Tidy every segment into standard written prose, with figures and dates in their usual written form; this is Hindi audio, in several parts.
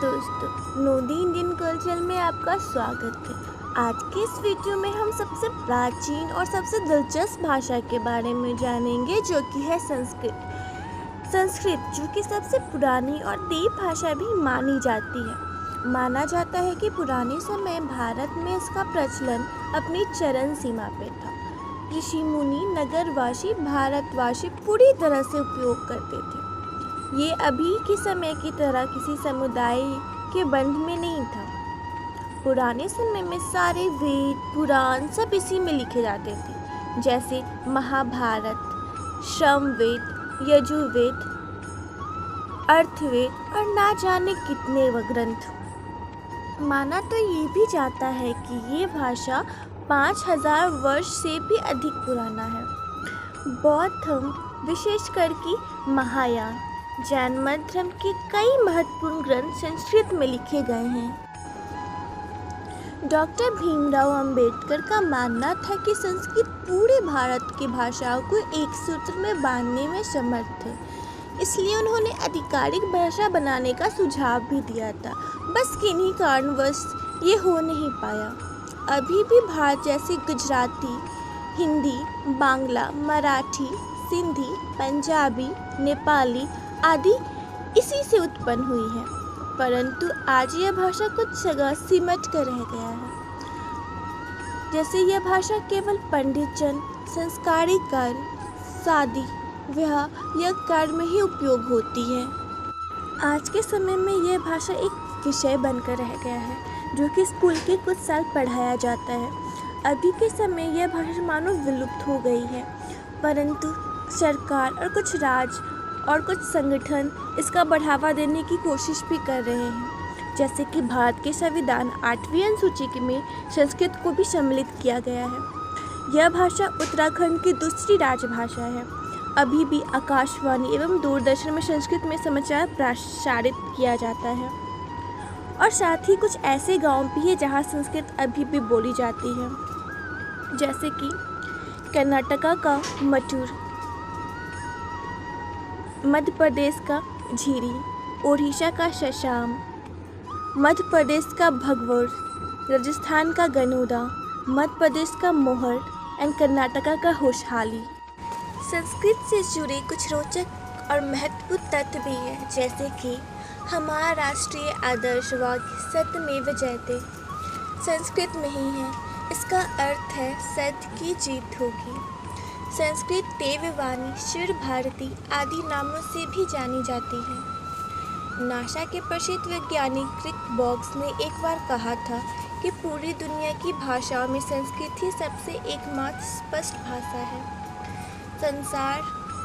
दोस्तों, नोदी इंडियन कल्चर में आपका स्वागत है। आज के इस वीडियो में हम सबसे प्राचीन और सबसे दिलचस्प भाषा के बारे में जानेंगे, जो कि है संस्कृत, जो कि सबसे पुरानी और देव भाषा भी मानी जाती है। माना जाता है कि पुराने समय भारत में इसका प्रचलन अपनी चरम सीमा पे था। ऋषि मुनि, नगरवासी, भारतवासी पूरी तरह से उपयोग करते थे। ये अभी के समय की तरह किसी समुदाय के बंध में नहीं था। पुराने समय में सारे वेद, पुराण सब इसी में लिखे जाते थे, जैसे महाभारत, श्रमवेद, यजुर्वेद, अर्थवेद और ना जाने कितने ग्रंथ। माना तो ये भी जाता है कि ये भाषा 5000 वर्ष से भी अधिक पुराना है। बौद्ध धर्म, विशेषकर कि महायान, जैन मत धर्म के कई महत्वपूर्ण ग्रंथ संस्कृत में लिखे गए हैं। डॉक्टर भीमराव अंबेडकर का मानना था कि संस्कृत पूरे भारत की भाषाओं को एक सूत्र में बांधने में समर्थ है, इसलिए उन्होंने आधिकारिक भाषा बनाने का सुझाव भी दिया था। बस किन्हीं कारणवश ये हो नहीं पाया। अभी भी भारत जैसे गुजराती, हिंदी, बांग्ला, मराठी, सिंधी, पंजाबी, नेपाली आदि इसी से उत्पन्न हुई है, परंतु आज यह भाषा कुछ जगह सिमट कर रह गया है। जैसे यह भाषा केवल पंडित जन, संस्कारी कार्य, शादी, विवाह या कार्य में ही उपयोग होती है। आज के समय में यह भाषा एक विषय बनकर रह गया है, जो कि स्कूल के कुछ साल पढ़ाया जाता है। अभी के समय यह भाषा मानो विलुप्त हो गई है, परंतु सरकार और कुछ राज्य और कुछ संगठन इसका बढ़ावा देने की कोशिश भी कर रहे हैं। जैसे कि भारत के संविधान 8वीं अनुसूची में संस्कृत को भी सम्मिलित किया गया है। यह भाषा उत्तराखंड की दूसरी राजभाषा है। अभी भी आकाशवाणी एवं दूरदर्शन में संस्कृत में समाचार प्रसारित किया जाता है, और साथ ही कुछ ऐसे गांव भी हैं जहां संस्कृत अभी भी बोली जाती है, जैसे कि कर्नाटका का मटूर, मध्य प्रदेश का झीरी, ओडिशा का शशाम, मध्य प्रदेश का भगवड़, राजस्थान का गनोदा, मध्य प्रदेश का मोहर एंड कर्नाटका का होशहाली। संस्कृत से जुड़े कुछ रोचक और महत्वपूर्ण तथ्य भी हैं, जैसे कि हमारा राष्ट्रीय आदर्श वाक्य सत्यमेव जयते संस्कृत में ही है। इसका अर्थ है सत्य की जीत होगी। संस्कृत देववाणी, शिव भारती आदि नामों से भी जानी जाती है। नासा के प्रसिद्ध वैज्ञानिक रिक बॉक्स ने एक बार कहा था कि पूरी दुनिया की भाषाओं में संस्कृत ही सबसे एकमात्र स्पष्ट भाषा है। संसार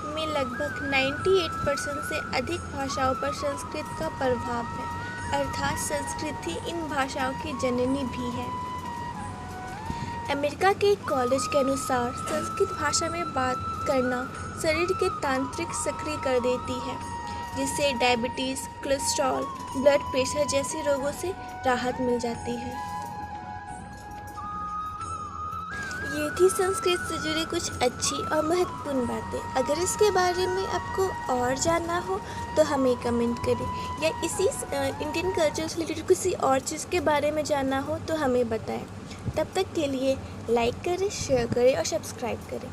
में लगभग 98% से अधिक भाषाओं पर संस्कृत का प्रभाव है, अर्थात संस्कृत ही इन भाषाओं की जननी भी है। अमेरिका के एक कॉलेज के अनुसार संस्कृत भाषा में बात करना शरीर के तांत्रिक सक्रिय कर देती है, जिससे डायबिटीज़, कोलेस्ट्रॉल, ब्लड प्रेशर जैसे रोगों से राहत मिल जाती है। ये थी संस्कृत से जुड़ी कुछ अच्छी और महत्वपूर्ण बातें। अगर इसके बारे में आपको और जानना हो तो हमें कमेंट करें, या इसी इंडियन कल्चर से रिलेटेड किसी और चीज़ के बारे में जानना हो तो हमें बताएं। तब तक के लिए लाइक करें, शेयर करें और सब्सक्राइब करें।